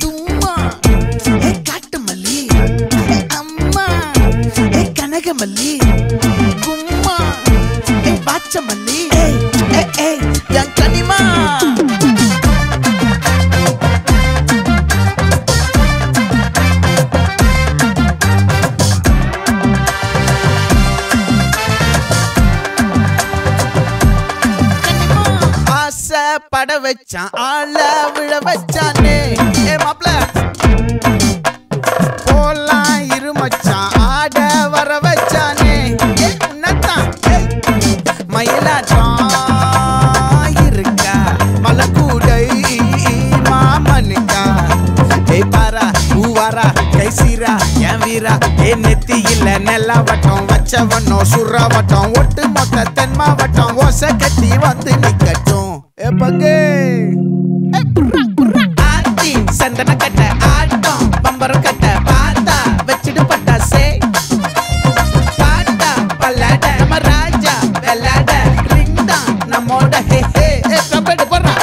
தும்மா காட்டு மல்லி அம்மா கனகமல்லி கும்மா பாச்ச மல்லி என் கனிமா பட வச்சான் ஆள விழ வச்சானே மாப்ள போலாம் இருமச்சான் ஆட வர வச்சானே உன்னத்தான் மயிலாட்டம் இருக்கா மலக்கூடை மாமனுக்கா பாரா பூவாரா கைசீரா என் வீரா நெத்தி இல்ல நெல்லா வட்டம் வச்சவனோ சுறா வட்டம் ஒட்டு மொத்த தென் மாவட்டம் ஓசை கட்டி வந்து நிக்கட்டும் பங்கே ஆத்தி சந்தன கட்ட ஆட்டம் பம்பரம் கட்ட பாத்தா வச்சிடு பட்டாசே பாட்டா பல்லாட நம்ம ராஜா வெள்ளாட ரிங் தான் நம்மோட ஹே ஹே கபடி போறா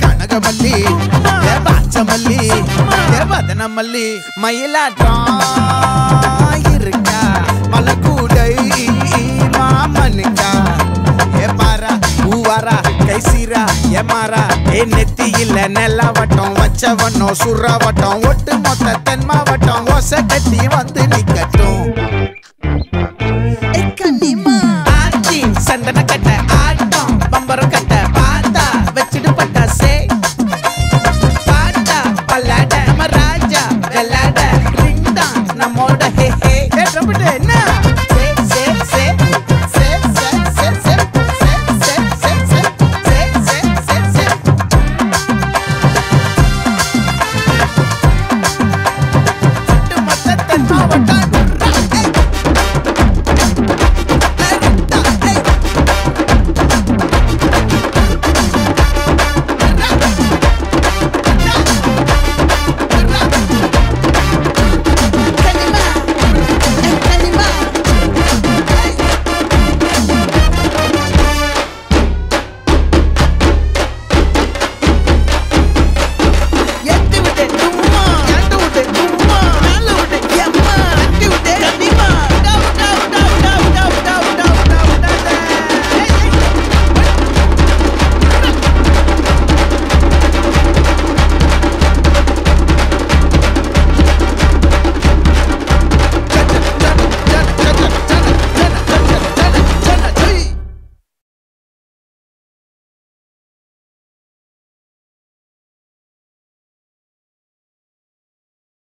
கனகமல்லி பாச்சமல்லி வதனமல்லி மயிலாட்டம் இருக்கா மலக்கூடை மாமனுக்கா பாரா பூவாரா கைசீரா மாறா நெத்தி இல்ல நெல்லா வட்டம் வச்சவனோ சுறா வட்டம் ஒட்டு மொத்த தென் மாவட்டம் ஓசை கட்டி வந்து